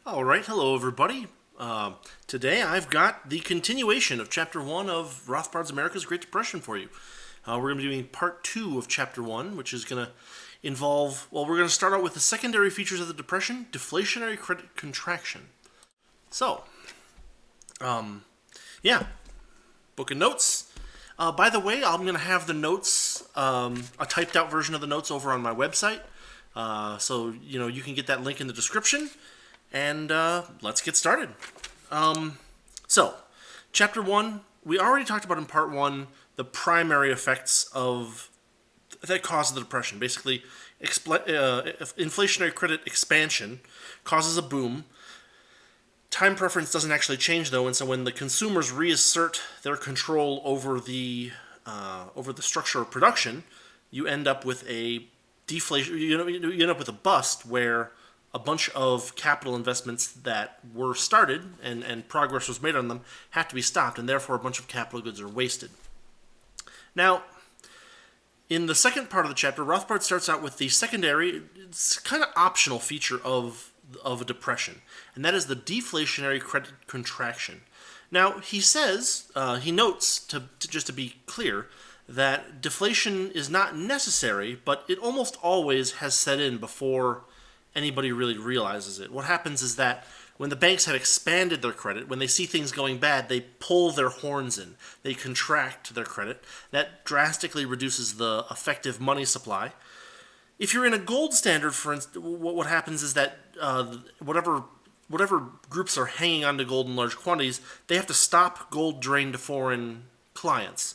All right, hello everybody. Today I've got the continuation of Chapter 1 of Rothbard's America's Great Depression for you. We're going to be doing Part 2 of Chapter 1, which is going to involve, we're going to start out with the secondary features of the Depression, deflationary credit contraction. So, yeah, book of notes. By the way, I'm going to have the notes, a typed out version of the notes over on my website. So, you can get that link in the description. And let's get started. So, Chapter 1, we already talked about in Part 1 the primary effects that cause the Depression. Basically, inflationary credit expansion causes a boom. Time preference doesn't actually change, though, and so when the consumers reassert their control over the structure of production, you end up with a deflation. You end up with a bust where a bunch of capital investments that were started and progress was made on them have to be stopped, and therefore a bunch of capital goods are wasted. Now, in the second part of the chapter, Rothbard starts out with the secondary, it's kind of optional feature of a depression, and that is the deflationary credit contraction. Now, he says, he notes, just to be clear, that deflation is not necessary, but it almost always has set in before anybody really realizes it. What happens is that when the banks have expanded their credit, when they see things going bad, they pull their horns in. They contract their credit. That drastically reduces the effective money supply. If you're in a gold standard, for instance, what happens is that whatever groups are hanging on to gold in large quantities, they have to stop gold drain to foreign clients.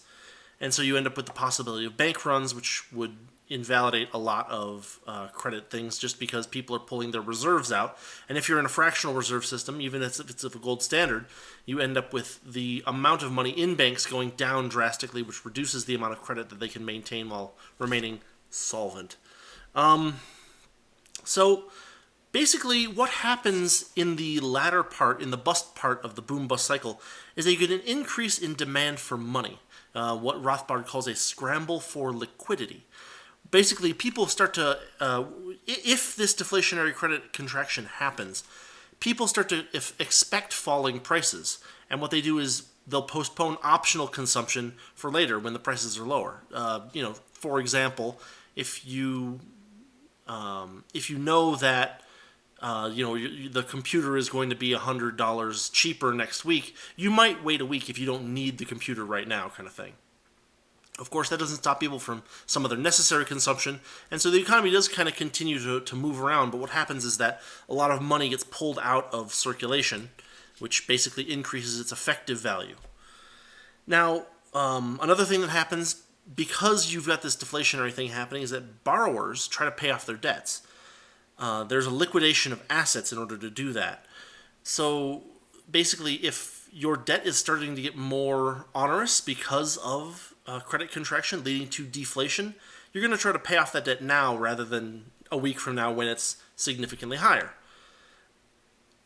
And so you end up with the possibility of bank runs, which would invalidate a lot of credit things just because people are pulling their reserves out. And if you're in a fractional reserve system, even if it's of a gold standard, you end up with the amount of money in banks going down drastically, which reduces the amount of credit that they can maintain while remaining solvent. So basically what happens in the latter part, in the bust part of the boom-bust cycle, is that you get an increase in demand for money, what Rothbard calls a scramble for liquidity. Basically, people start to, if this deflationary credit contraction happens, people start to expect falling prices. And what they do is they'll postpone optional consumption for later when the prices are lower. For example, if you know that the computer is going to be $100 cheaper next week, you might wait a week if you don't need the computer right now, kind of thing. Of course, that doesn't stop people from some of their necessary consumption, and so the economy does kind of continue to move around, but what happens is that a lot of money gets pulled out of circulation, which basically increases its effective value. Now, another thing that happens, because you've got this deflationary thing happening, is that borrowers try to pay off their debts. There's a liquidation of assets in order to do that. So basically, if your debt is starting to get more onerous because of credit contraction leading to deflation, you're going to try to pay off that debt now rather than a week from now when it's significantly higher.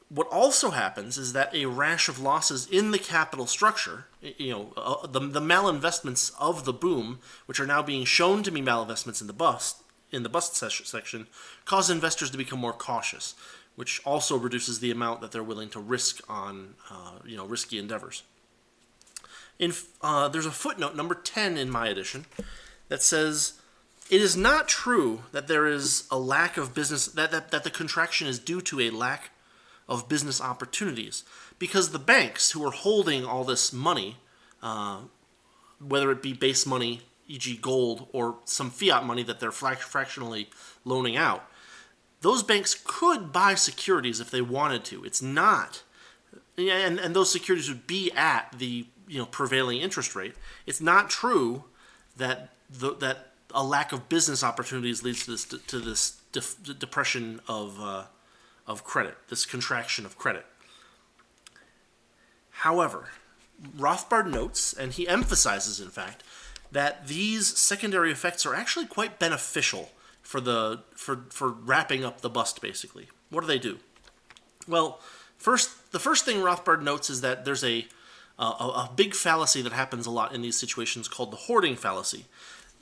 What also happens is that a rash of losses in the capital structure, the malinvestments of the boom, which are now being shown to be malinvestments in the bust section, cause investors to become more cautious, which also reduces the amount that they're willing to risk on risky endeavors. There's a footnote, number 10 in my edition, that says, it is not true that there is a lack of business, that the contraction is due to a lack of business opportunities, because the banks who are holding all this money, whether it be base money, e.g. gold, or some fiat money that they're fractionally loaning out, those banks could buy securities if they wanted to. It's not, and those securities would be at the prevailing interest rate. It's not true that a lack of business opportunities leads to this depression of credit, this contraction of credit. However, Rothbard notes, and he emphasizes, in fact, that these secondary effects are actually quite beneficial for wrapping up the bust. Basically, what do they do? Well, the first thing Rothbard notes is that there's a big fallacy that happens a lot in these situations called the hoarding fallacy.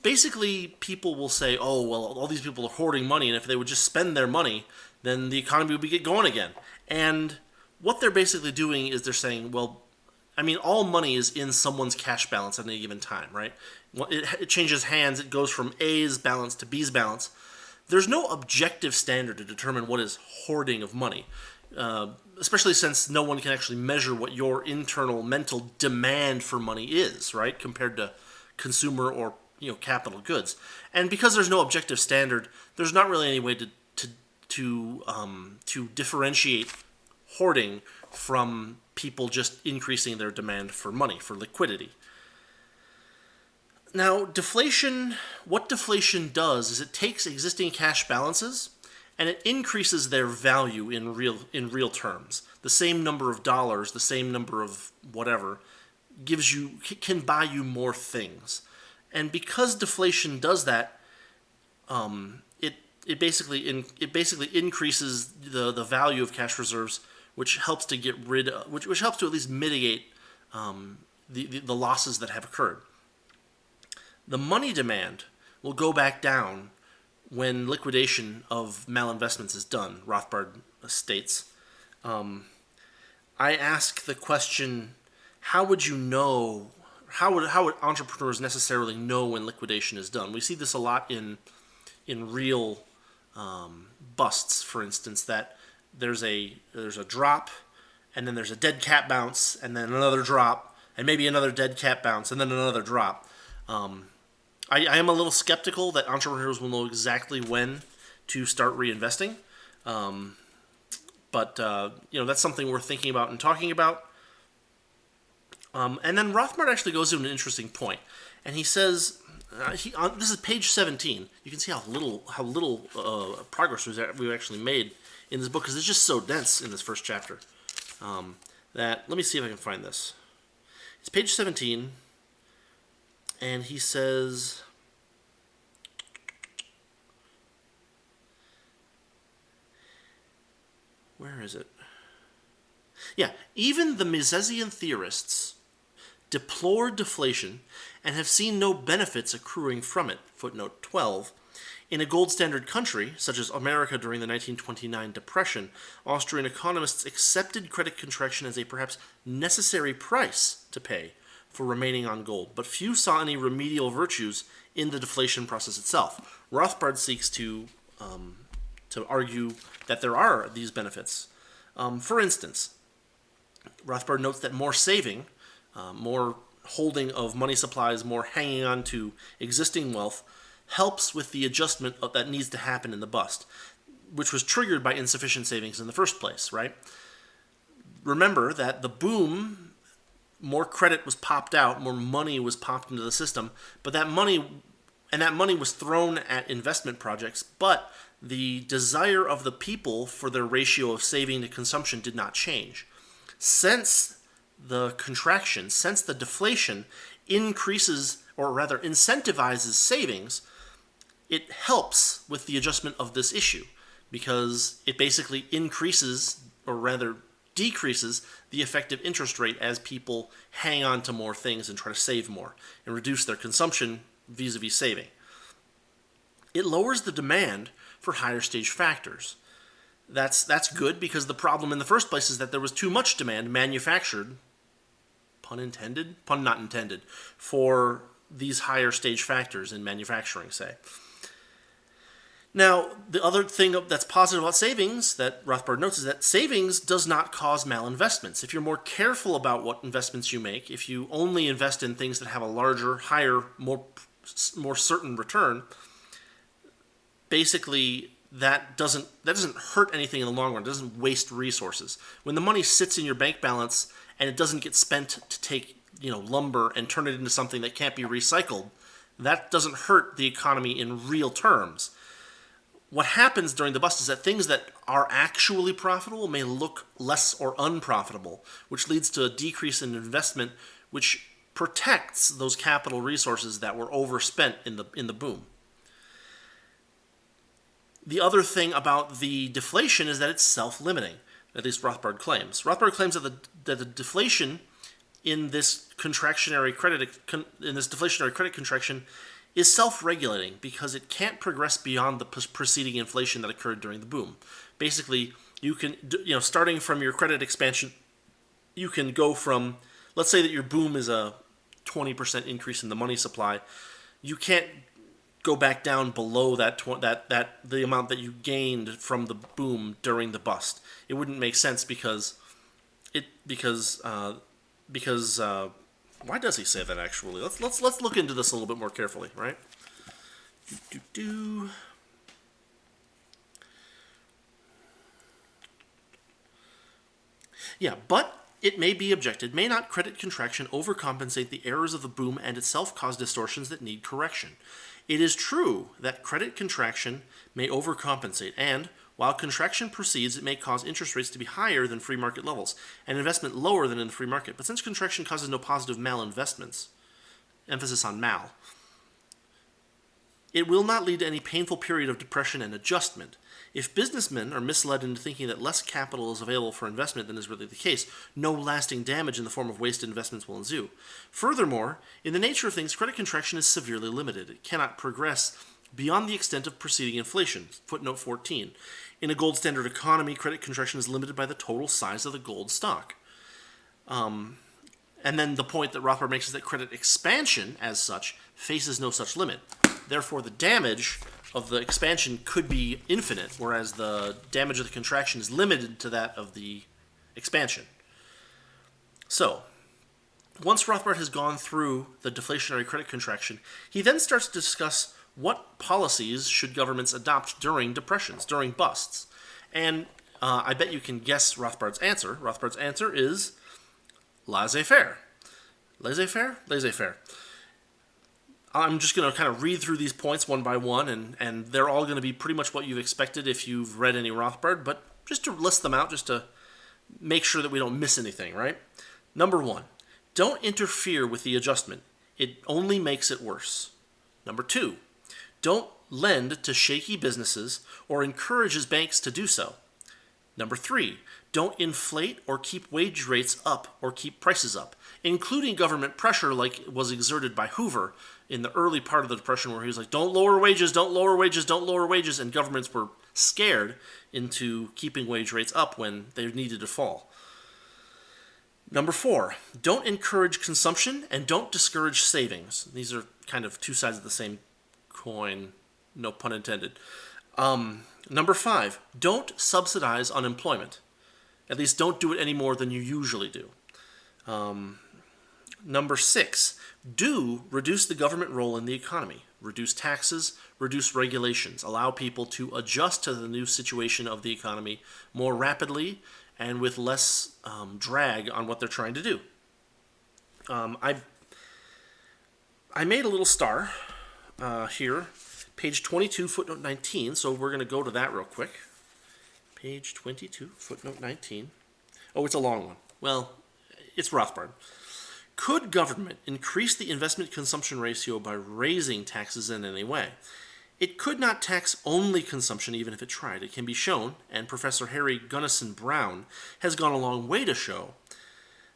Basically, people will say, oh, well, all these people are hoarding money, and if they would just spend their money, then the economy would get going again. And what they're basically doing is they're saying, well, I mean, all money is in someone's cash balance at any given time, right? Well, it changes hands. It goes from A's balance to B's balance. There's no objective standard to determine what is hoarding of money, especially since no one can actually measure what your internal mental demand for money is, right, compared to consumer or capital goods. And because there's no objective standard, there's not really any way to differentiate hoarding from people just increasing their demand for money, for liquidity. Now, what deflation does is it takes existing cash balances and it increases their value in real terms. The same number of dollars, the same number of whatever, can buy you more things. And because deflation does that, it basically increases the value of cash reserves, which helps to which helps to at least mitigate the losses that have occurred. The money demand will go back down when liquidation of malinvestments is done, Rothbard states. I ask the question, how would entrepreneurs necessarily know when liquidation is done? We see this a lot in real busts, for instance, that there's a drop, and then there's a dead cat bounce, and then another drop, and maybe another dead cat bounce, and then another drop. I am a little skeptical that entrepreneurs will know exactly when to start reinvesting, but that's something worth thinking about and talking about. And then Rothbard actually goes to an interesting point, and he says, this is page 17. You can see how little progress we've actually made in this book, because it's just so dense in this first chapter. Let me see if I can find this. It's page 17, and he says, where is it? Yeah, even the Misesian theorists deplore deflation and have seen no benefits accruing from it, footnote 12. In a gold standard country, such as America during the 1929 Depression, Austrian economists accepted credit contraction as a perhaps necessary price to pay for remaining on gold, but few saw any remedial virtues in the deflation process itself. Rothbard seeks to argue that there are these benefits. For instance, Rothbard notes that more saving, more holding of money supplies, more hanging on to existing wealth, helps with the adjustment that needs to happen in the bust, which was triggered by insufficient savings in the first place, right? Remember that the boom, more credit was popped out, more money was popped into the system, but that money was thrown at investment projects, but the desire of the people for their ratio of saving to consumption did not change. Since the deflation increases, or rather incentivizes savings, it helps with the adjustment of this issue, because it basically increases, or rather decreases, the effective interest rate as people hang on to more things and try to save more and reduce their consumption vis-a-vis saving. It lowers the demand for higher stage factors. That's good, because the problem in the first place is that there was too much demand manufactured, pun not intended, for these higher stage factors in manufacturing, say. Now, the other thing that's positive about savings that Rothbard notes is that savings does not cause malinvestments. If you're more careful about what investments you make, if you only invest in things that have a larger, higher, more certain return, basically that doesn't hurt anything in the long run. It doesn't waste resources. When the money sits in your bank balance and it doesn't get spent to take lumber and turn it into something that can't be recycled, that doesn't hurt the economy in real terms. What happens during the bust is that things that are actually profitable may look less or unprofitable, which leads to a decrease in investment, which protects those capital resources that were overspent in the boom. The other thing about the deflation is that it's self-limiting, at least Rothbard claims. Rothbard claims that the deflation in this deflationary credit contraction is self-regulating, because it can't progress beyond the preceding inflation that occurred during the boom. Basically, You can, starting from your credit expansion, you can go from, let's say that your boom is a 20% increase in the money supply. You can't go back down below that the amount that you gained from the boom during the bust. It wouldn't make sense because why does he say that actually? Let's look into this a little bit more carefully, right? Yeah, but it may be objected, may not credit contraction overcompensate the errors of the boom and itself cause distortions that need correction? It is true that credit contraction may overcompensate, and while contraction proceeds, it may cause interest rates to be higher than free market levels and investment lower than in the free market. But since contraction causes no positive malinvestments, emphasis on mal, it will not lead to any painful period of depression and adjustment. If businessmen are misled into thinking that less capital is available for investment than is really the case, no lasting damage in the form of wasted investments will ensue. Furthermore, in the nature of things, credit contraction is severely limited. It cannot progress beyond the extent of preceding inflation. Footnote 14. In a gold standard economy, credit contraction is limited by the total size of the gold stock. And then the point that Rothbard makes is that credit expansion, as such, faces no such limit. Therefore, the damage of the expansion could be infinite, whereas the damage of the contraction is limited to that of the expansion. So, once Rothbard has gone through the deflationary credit contraction, he then starts to discuss what policies should governments adopt during depressions, during busts. And I bet you can guess Rothbard's answer. Rothbard's answer is laissez-faire. Laissez-faire? Laissez-faire. I'm just going to kind of read through these points one by one, and they're all going to be pretty much what you've expected if you've read any Rothbard, but just to list them out, just to make sure that we don't miss anything, right? Number 1, don't interfere with the adjustment. It only makes it worse. Number 2, don't lend to shaky businesses or encourages banks to do so. Number 3, don't inflate or keep wage rates up or keep prices up, including government pressure like was exerted by Hoover in the early part of the Depression, where he was like, don't lower wages, don't lower wages, don't lower wages, and governments were scared into keeping wage rates up when they needed to fall. Number 4, don't encourage consumption and don't discourage savings. These are kind of two sides of the same coin, no pun intended. Number 5, don't subsidize unemployment. At least don't do it any more than you usually do. Number 6, do reduce the government role in the economy. Reduce taxes, reduce regulations. Allow people to adjust to the new situation of the economy more rapidly and with less drag on what they're trying to do. I made a little star here, page 22, footnote 19, so we're going to go to that real quick. Page 22, footnote 19. Oh, it's a long one. Well, it's Rothbard. Could government increase the investment-consumption ratio by raising taxes in any way? It could not tax only consumption even if it tried. It can be shown, and Professor Harry Gunnison Brown has gone a long way to show,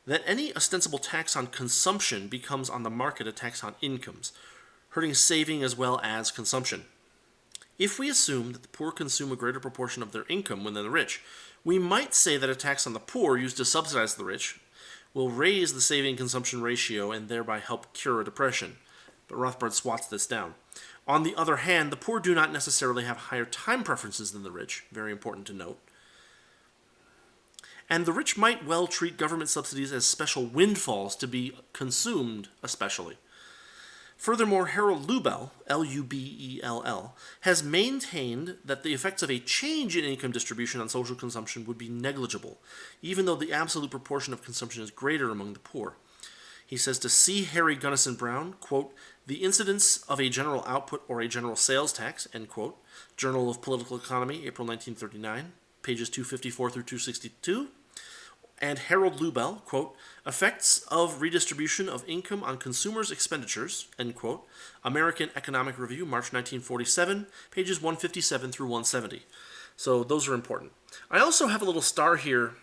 that any ostensible tax on consumption becomes on the market a tax on incomes, hurting saving as well as consumption. If we assume that the poor consume a greater proportion of their income than the rich, we might say that a tax on the poor used to subsidize the rich will raise the saving-consumption ratio and thereby help cure a depression. But Rothbard swats this down. On the other hand, the poor do not necessarily have higher time preferences than the rich, very important to note. And the rich might well treat government subsidies as special windfalls to be consumed especially. Furthermore, Harold Lubell, L-U-B-E-L-L, has maintained that the effects of a change in income distribution on social consumption would be negligible, even though the absolute proportion of consumption is greater among the poor. He says to see Harry Gunnison Brown, quote, the incidence of a general output or a general sales tax, end quote, Journal of Political Economy, April 1939, pages 254 through 262, and Harold Lubell, quote, effects of redistribution of income on consumers' expenditures, end quote, American Economic Review, March 1947, pages 157 through 170. So those are important. I also have a little star here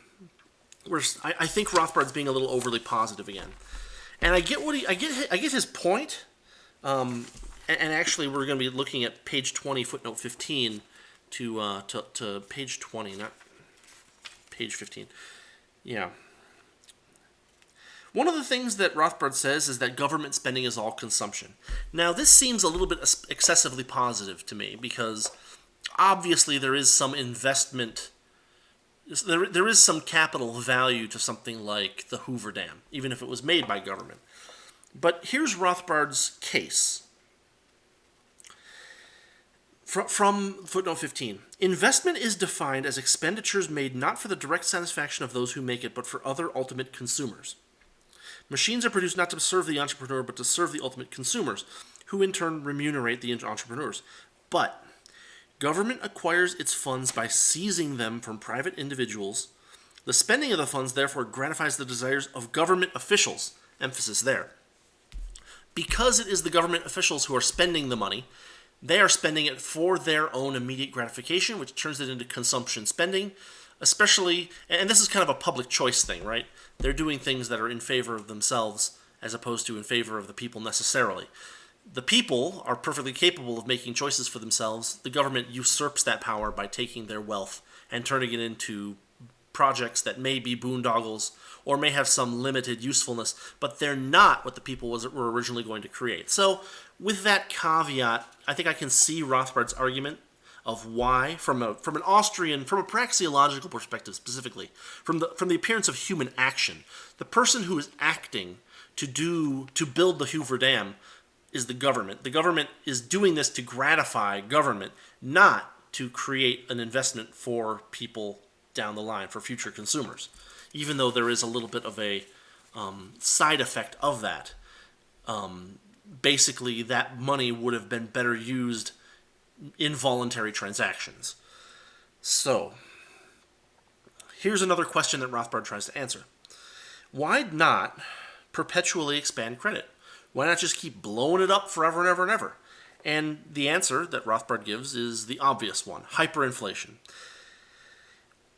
where I think Rothbard's being a little overly positive again. And I get his point. And actually, we're going to be looking at page 20, footnote 15 to page 20, not page 15. Yeah. One of the things that Rothbard says is that government spending is all consumption. Now, this seems a little bit excessively positive to me because obviously there is some investment, there is some capital value to something like the Hoover Dam, even if it was made by government. But here's Rothbard's case. From footnote 15. Investment is defined as expenditures made not for the direct satisfaction of those who make it, but for other ultimate consumers. Machines are produced not to serve the entrepreneur, but to serve the ultimate consumers, who in turn remunerate the entrepreneurs. But government acquires its funds by seizing them from private individuals. The spending of the funds therefore gratifies the desires of government officials. Emphasis there. Because it is the government officials who are spending the money, they are spending it for their own immediate gratification, which turns it into consumption spending, especially, and this is kind of a public choice thing, right? They're doing things that are in favor of themselves as opposed to in favor of the people necessarily. The people are perfectly capable of making choices for themselves. The government usurps that power by taking their wealth and turning it into projects that may be boondoggles or may have some limited usefulness, but they're not what the people were originally going to create. So with that caveat, I think I can see Rothbard's argument of why, from a praxeological perspective specifically, from the appearance of human action, the person who is acting to build the Hoover Dam is the government. The government is doing this to gratify government, not to create an investment for people down the line, for future consumers, even though there is a little bit of a side effect of that. Basically, that money would have been better used in voluntary transactions. So, here's another question that Rothbard tries to answer. Why not perpetually expand credit? Why not just keep blowing it up forever and ever and ever? And the answer that Rothbard gives is the obvious one: hyperinflation.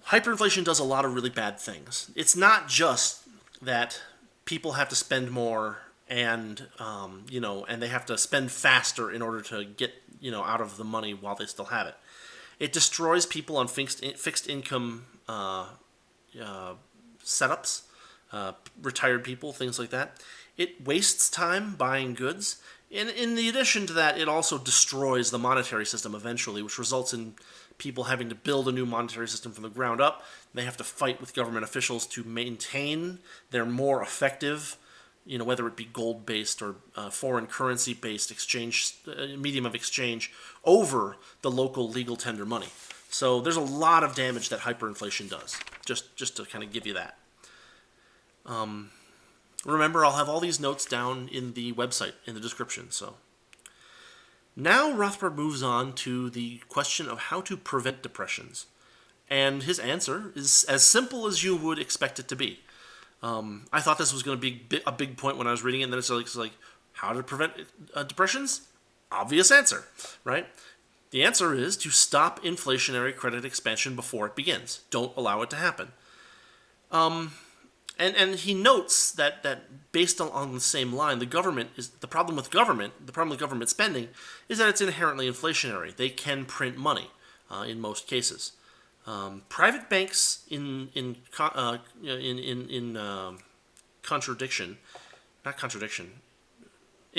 Hyperinflation does a lot of really bad things. It's not just that people have to spend more and and they have to spend faster in order to get out of the money while they still have it. It destroys people on fixed income setups, retired people, things like that. It wastes time buying goods. And in the addition to that, it also destroys the monetary system eventually, which results in people having to build a new monetary system from the ground up. They have to fight with government officials to maintain their more effective, whether it be gold-based or foreign currency-based exchange, medium of exchange, over the local legal tender money. So there's a lot of damage that hyperinflation does, just to kind of give you that. Remember, I'll have all these notes down in the website, in the description. So now Rothbard moves on to the question of how to prevent depressions. And his answer is as simple as you would expect it to be. I thought this was going to be a big point when I was reading it, and then it's like how to prevent depressions? Obvious answer, right? The answer is to stop inflationary credit expansion before it begins. Don't allow it to happen. And he notes that based on the same line, the problem with government spending is that it's inherently inflationary. They can print money in most cases. Private banks in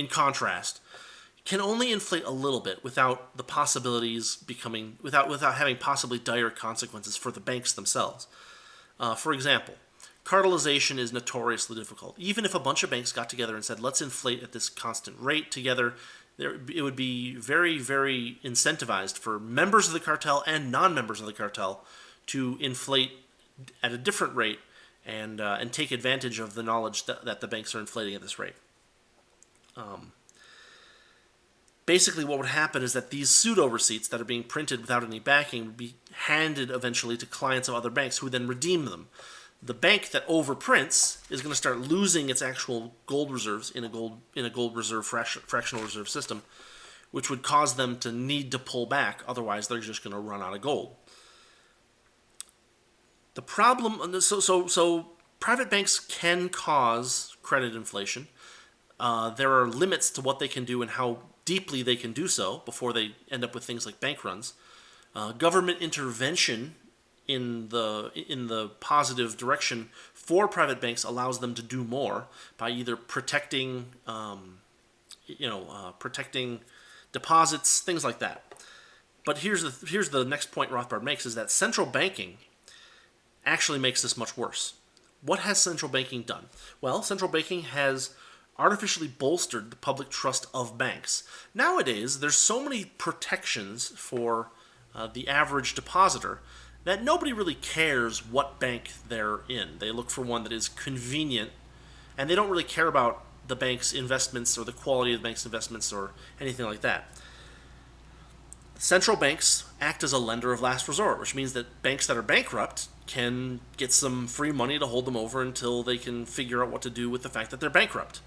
contrast, can only inflate a little bit without having possibly dire consequences for the banks themselves. For example, cartelization is notoriously difficult. Even if a bunch of banks got together and said, let's inflate at this constant rate together, it would be very, very incentivized for members of the cartel and non-members of the cartel to inflate at a different rate and take advantage of the knowledge that the banks are inflating at this rate. Basically, what would happen is that these pseudo-receipts that are being printed without any backing would be handed eventually to clients of other banks who then redeem them. The bank that overprints is going to start losing its actual gold reserves in a gold reserve fractional reserve system, which would cause them to need to pull back. Otherwise, they're just going to run out of gold. The problem, so private banks can cause credit inflation. There are limits to what they can do and how deeply they can do so before they end up with things like bank runs. Government intervention in the positive direction for private banks allows them to do more by either protecting protecting deposits, things like that. But here's the next point Rothbard makes, is that central banking actually makes this much worse. What has central banking done? Well, central banking has artificially bolstered the public trust of banks. Nowadays, there's so many protections for the average depositor that nobody really cares what bank they're in. They look for one that is convenient, and they don't really care about the bank's investments or the quality of the bank's investments or anything like that. Central banks act as a lender of last resort, which means that banks that are bankrupt can get some free money to hold them over until they can figure out what to do with the fact that they're bankrupt.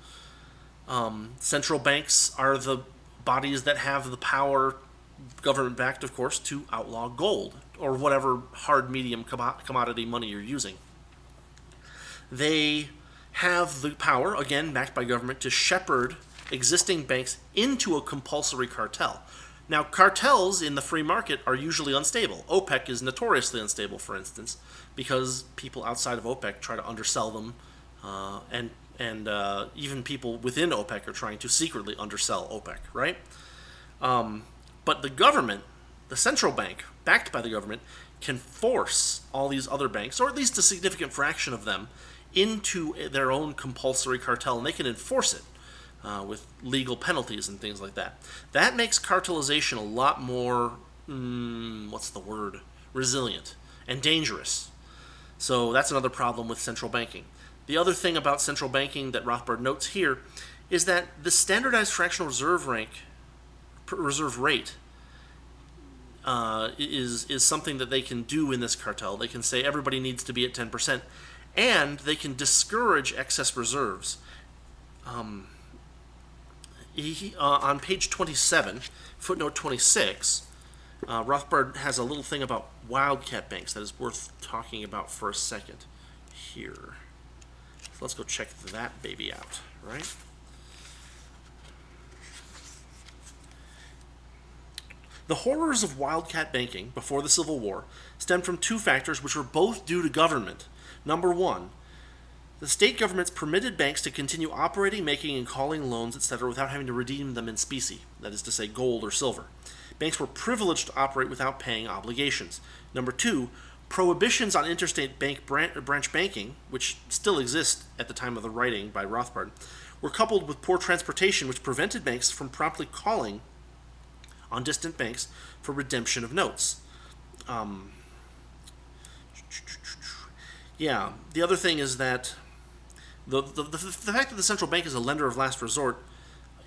Central banks are the bodies that have the power, government-backed, of course, to outlaw gold or whatever hard medium commodity money you're using. They have the power, again, backed by government, to shepherd existing banks into a compulsory cartel. Now, cartels in the free market are usually unstable. OPEC is notoriously unstable, for instance, because people outside of OPEC try to undersell them, and even people within OPEC are trying to secretly undersell OPEC, right? But the government, the central bank, backed by the government, can force all these other banks, or at least a significant fraction of them, into their own compulsory cartel, and they can enforce it with legal penalties and things like that. That makes cartelization a lot more, resilient and dangerous. So that's another problem with central banking. The other thing about central banking that Rothbard notes here is that the standardized fractional reserve rate is something that they can do in this cartel. They can say everybody needs to be at 10%, and they can discourage excess reserves. On page 27, footnote 26, Rothbard has a little thing about wildcat banks that is worth talking about for a second here. So let's go check that baby out, right? The horrors of wildcat banking before the Civil War stemmed from two factors which were both due to government. Number one, the state governments permitted banks to continue operating, making, and calling loans, etc., without having to redeem them in specie, that is to say, gold or silver. Banks were privileged to operate without paying obligations. Number two, prohibitions on interstate branch banking, which still exist at the time of the writing by Rothbard, were coupled with poor transportation, which prevented banks from promptly calling on distant banks for redemption of notes. The other thing is that the fact that the central bank is a lender of last resort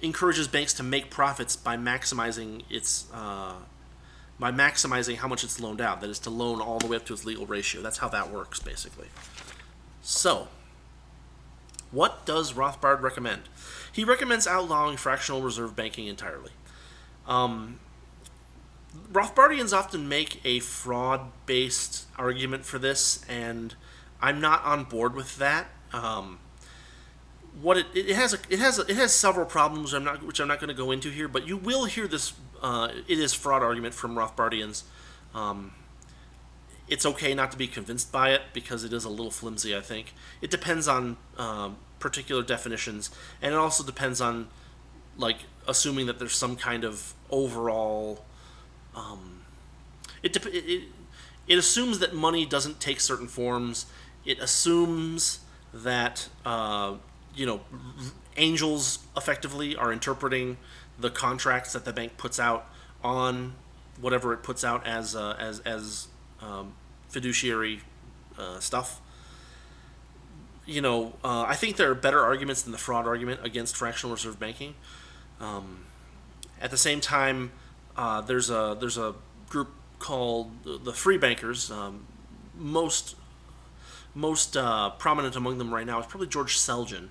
encourages banks to make profits by maximizing how much it's loaned out. That is, to loan all the way up to its legal ratio. That's how that works, basically. So, what does Rothbard recommend? He recommends outlawing fractional reserve banking entirely. Rothbardians often make a fraud-based argument for this, and I'm not on board with that. It has several problems which I'm not going to go into here, but you will hear this it is fraud argument from Rothbardians. It's okay not to be convinced by it because it is a little flimsy, I think. It depends on particular definitions, and it also depends on assuming that there's some kind of overall it assumes that money doesn't take certain forms. It assumes that angels effectively are interpreting the contracts that the bank puts out on whatever it puts out as fiduciary stuff. I think there are better arguments than the fraud argument against fractional reserve banking. At the same time, there's a group called the Free Bankers. Most prominent among them right now is probably George Selgin.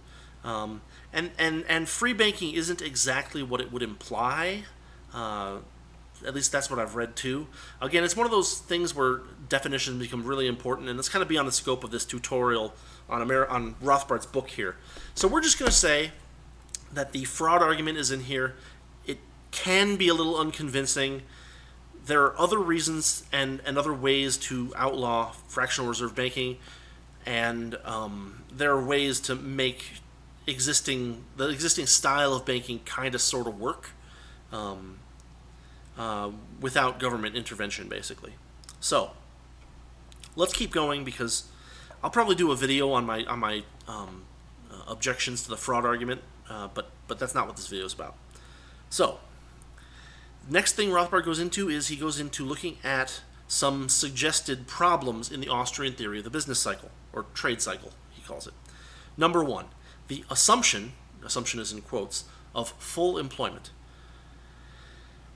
And free banking isn't exactly what it would imply. At least that's what I've read too. Again, it's one of those things where definitions become really important, and it's kind of beyond the scope of this tutorial on Rothbard's book here. So we're just going to say that the fraud argument is in here. It can be a little unconvincing. There are other reasons and other ways to outlaw fractional reserve banking, and there are ways to make the existing style of banking kind of sort of work without government intervention, basically. So let's keep going, because I'll probably do a video on my objections to the fraud argument, but that's not what this video is about. So next thing Rothbard goes into is he goes into looking at some suggested problems in the Austrian theory of the business cycle, or trade cycle, he calls it. Number one, the assumption is in quotes, of full employment.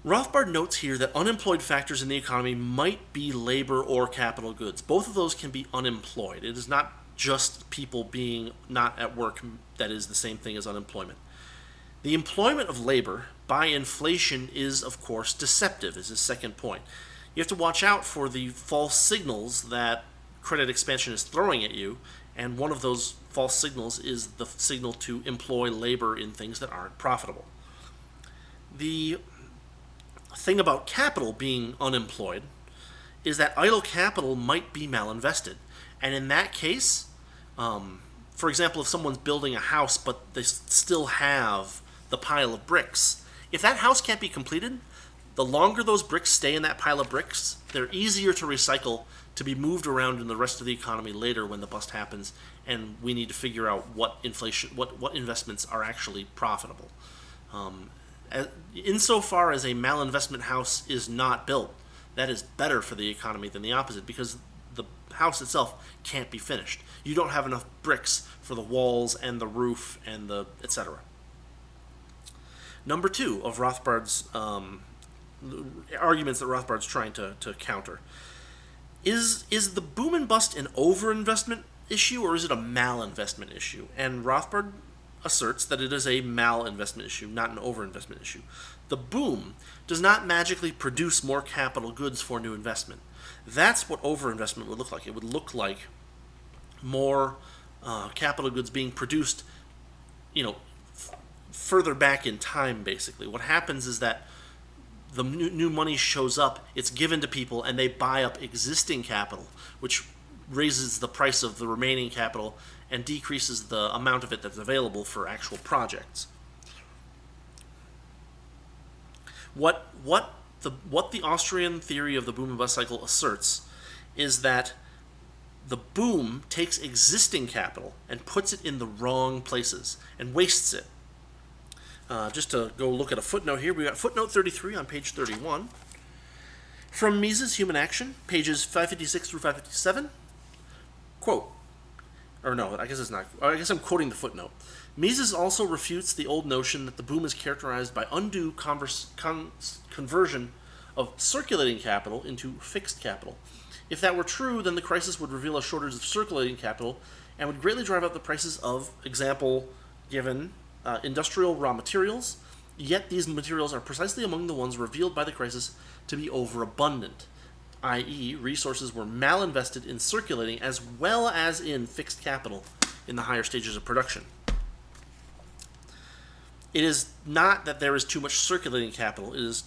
Rothbard notes here that unemployed factors in the economy might be labor or capital goods. Both of those can be unemployed. It is not just people being not at work that is the same thing as unemployment. The employment of labor by inflation is, of course, deceptive, is his second point. You have to watch out for the false signals that credit expansion is throwing at you, and one of those false signals is the signal to employ labor in things that aren't profitable. The thing about capital being unemployed is that idle capital might be malinvested. And in that case, for example, if someone's building a house but they still have the pile of bricks, if that house can't be completed, the longer those bricks stay in that pile of bricks, they're easier to recycle, to be moved around in the rest of the economy later when the bust happens, and we need to figure out what investments are actually profitable. Insofar as a malinvestment house is not built, that is better for the economy than the opposite, because the house itself can't be finished. You don't have enough bricks for the walls and the roof and the etc. Number two of Rothbard's arguments that Rothbard's trying to counter is the boom and bust an overinvestment issue, or is it a malinvestment issue? And Rothbard asserts that it is a malinvestment issue, not an overinvestment issue. The boom does not magically produce more capital goods for new investment. That's what overinvestment would look like. It would look like more capital goods being produced, further back in time, basically. What happens is that the new money shows up, it's given to people, and they buy up existing capital, which raises the price of the remaining capital and decreases the amount of it that's available for actual projects. What the Austrian theory of the boom and bust cycle asserts is that the boom takes existing capital and puts it in the wrong places and wastes it. Just to go look at a footnote here, we got footnote 33 on page 31. From Mises' Human Action, pages 556 through 557, quote, or no, I guess it's not, I guess I'm quoting the footnote. Mises also refutes the old notion that the boom is characterized by undue conversion of circulating capital into fixed capital. If that were true, then the crisis would reveal a shortage of circulating capital and would greatly drive up the prices of, example given, industrial raw materials, yet these materials are precisely among the ones revealed by the crisis to be overabundant, i.e., resources were malinvested in circulating as well as in fixed capital in the higher stages of production. It is not that there is too much circulating capital, it is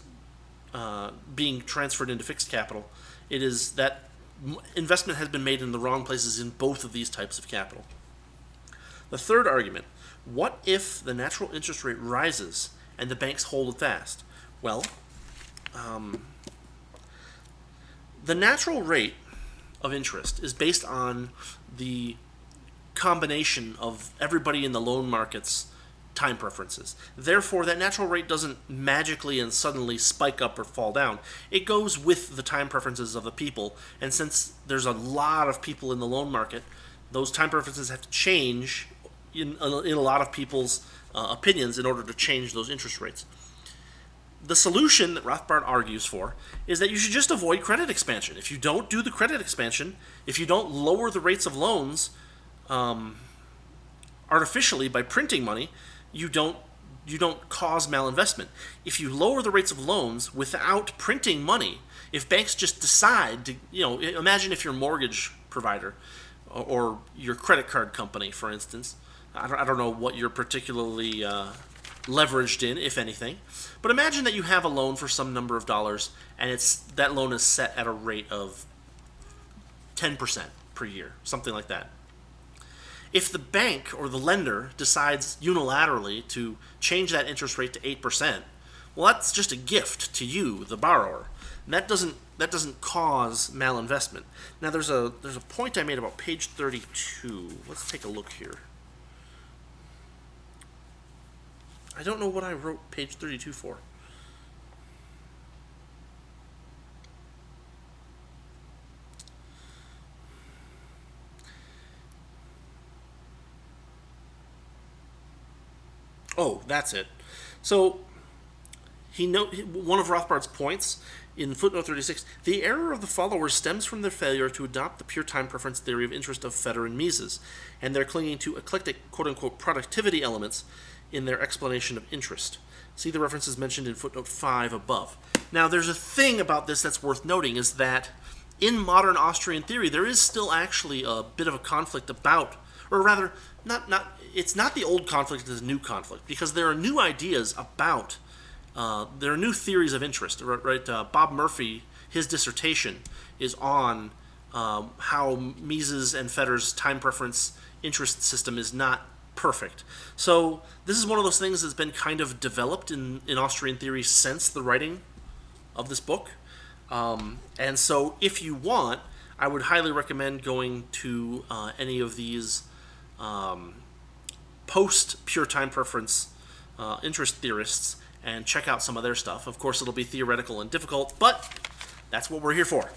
being transferred into fixed capital. It is that investment has been made in the wrong places in both of these types of capital. The third argument, what if the natural interest rate rises and the banks hold it fast? Well, the natural rate of interest is based on the combination of everybody in the loan market's time preferences. Therefore, that natural rate doesn't magically and suddenly spike up or fall down. It goes with the time preferences of the people, and since there's a lot of people in the loan market, those time preferences have to change in a lot of people's opinions in order to change those interest rates. The solution that Rothbard argues for is that you should just avoid credit expansion. If you don't do the credit expansion, if you don't lower the rates of loans artificially by printing money, you don't cause malinvestment. If you lower the rates of loans without printing money, if banks just decide to, imagine if your mortgage provider or your credit card company, for instance, I don't know what you're particularly leveraged in, if anything. But imagine that you have a loan for some number of dollars, and that loan is set at a rate of 10% per year, something like that. If the bank or the lender decides unilaterally to change that interest rate to 8%, well, that's just a gift to you, the borrower. And that doesn't cause malinvestment. Now, there's a point I made about page 32. Let's take a look here. I don't know what I wrote page 32 for. Oh, that's it. So one of Rothbard's points in footnote 36, the error of the followers stems from their failure to adopt the pure time preference theory of interest of Fetter and Mises, and their clinging to eclectic quote-unquote productivity elements in their explanation of interest. See the references mentioned in footnote 5 above. Now, there's a thing about this that's worth noting, is that in modern Austrian theory, there is still actually a bit of a conflict about, or rather, it's not the old conflict, it's a new conflict, because there are new ideas about, there are new theories of interest, right? Bob Murphy, his dissertation is on how Mises and Fetter's time preference interest system is not perfect. So this is one of those things that's been kind of developed in Austrian theory since the writing of this book. And so if you want, I would highly recommend going to any of these post-pure time preference interest theorists and check out some of their stuff. Of course, it'll be theoretical and difficult, but that's what we're here for.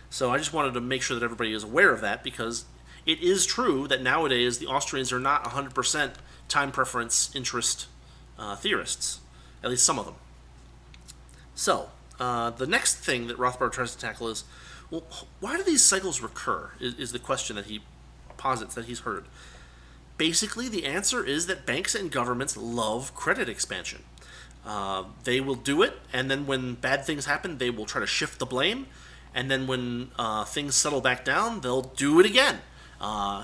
So I just wanted to make sure that everybody is aware of that, because it is true that nowadays the Austrians are not 100% time preference interest theorists, at least some of them. So the next thing that Rothbard tries to tackle is, well, why do these cycles recur, is the question that he posits that he's heard. Basically, the answer is that banks and governments love credit expansion. They will do it, and then when bad things happen, they will try to shift the blame, and then when things settle back down, they'll do it again.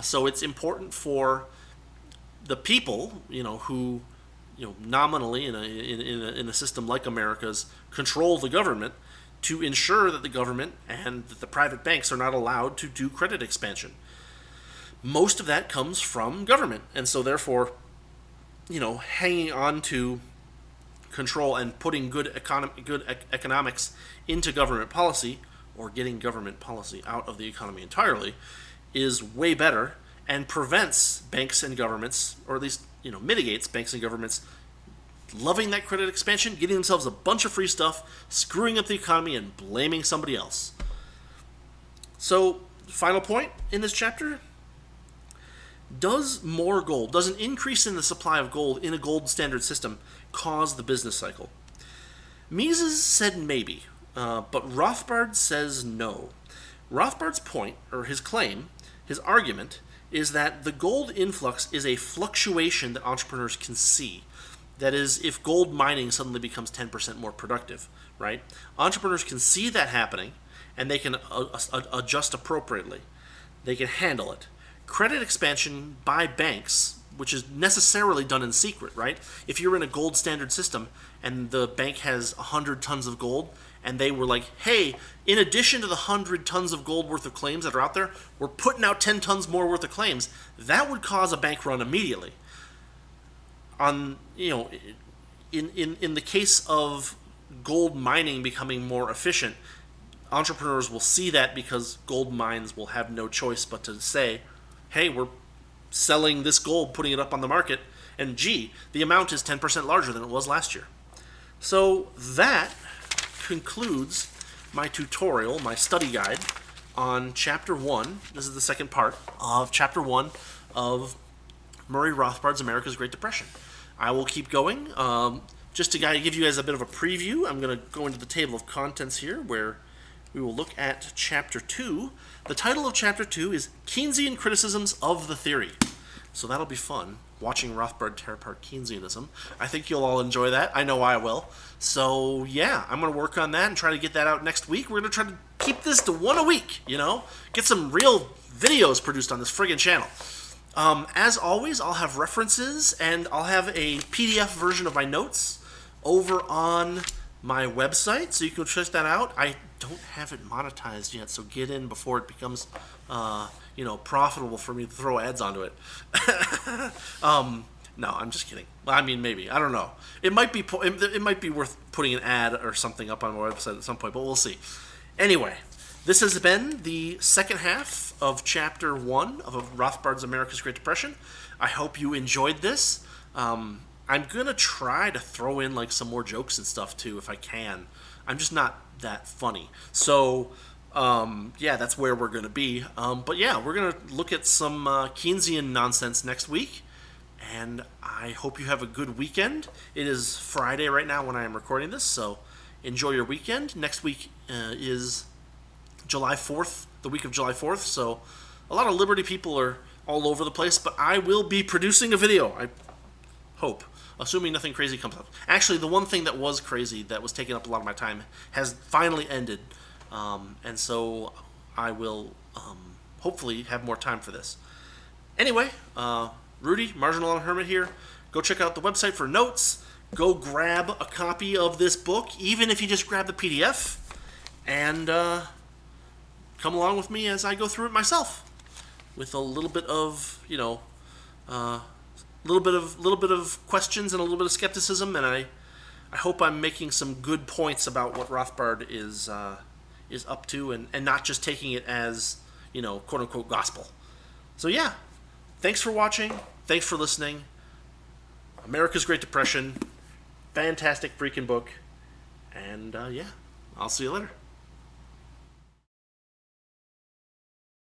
So it's important for the people, who, nominally in a system like America's control the government, to ensure that the government and that the private banks are not allowed to do credit expansion. Most of that comes from government, and so therefore, hanging on to control and putting good economics into government policy, or getting government policy out of the economy entirely, is way better and prevents banks and governments, or at least mitigates banks and governments loving that credit expansion, getting themselves a bunch of free stuff, screwing up the economy, and blaming somebody else. So, final point in this chapter: does an increase in the supply of gold in a gold standard system cause the business cycle? Mises said maybe, but Rothbard says no. Rothbard's point, or his claim, his argument, is that the gold influx is a fluctuation that entrepreneurs can see. That is, if gold mining suddenly becomes 10% more productive, right? Entrepreneurs can see that happening, and they can adjust appropriately. They can handle it. Credit expansion by banks, which is necessarily done in secret, right? If you're in a gold standard system and the bank has 100 tons of gold, and they were like, hey, in addition to the 100 tons of gold worth of claims that are out there, we're putting out 10 tons more worth of claims, that would cause a bank run immediately. In the case of gold mining becoming more efficient, entrepreneurs will see that, because gold mines will have no choice but to say, hey, we're selling this gold, putting it up on the market, and gee, the amount is 10% larger than it was last year. So that concludes my tutorial, my study guide on Chapter 1. This is the second part of Chapter 1 of Murray Rothbard's America's Great Depression. I will keep going. Just to give you guys a bit of a preview, I'm going to go into the table of contents here, where we will look at Chapter 2. The title of Chapter 2 is Keynesian Criticisms of the Theory. So that'll be fun, watching Rothbard tear apart Keynesianism. I think you'll all enjoy that. I know I will. So yeah, I'm going to work on that and try to get that out next week. We're going to try to keep this to one a week, get some real videos produced on this friggin' channel. As always, I'll have references and I'll have a PDF version of my notes over on my website, so you can check that out. I don't have it monetized yet, so get in before it becomes, profitable for me to throw ads onto it. No, I'm just kidding. I mean, maybe, I don't know. It might be worth putting an ad or something up on my website at some point, but we'll see. Anyway, this has been the second half of Chapter 1 of Rothbard's America's Great Depression. I hope you enjoyed this. I'm going to try to throw in like some more jokes and stuff too if I can. I'm just not that funny. So, that's where we're going to be. But yeah, we're going to look at some Keynesian nonsense next week. And I hope you have a good weekend. It is Friday right now when I am recording this, so enjoy your weekend. Next week is July 4th, the week of July 4th, so a lot of Liberty people are all over the place, but I will be producing a video, I hope, assuming nothing crazy comes up. Actually, the one thing that was crazy, that was taking up a lot of my time, has finally ended, and so I will hopefully have more time for this. Anyway, Rudy, Marginal Non-hermit here. Go check out the website for notes. Go grab a copy of this book, even if you just grab the PDF, and come along with me as I go through it myself, with a little bit of, little bit of questions and a little bit of skepticism, and I hope I'm making some good points about what Rothbard is up to, and not just taking it as, quote unquote gospel. So yeah, thanks for watching. Thanks for listening. America's Great Depression. Fantastic freaking book. And I'll see you later.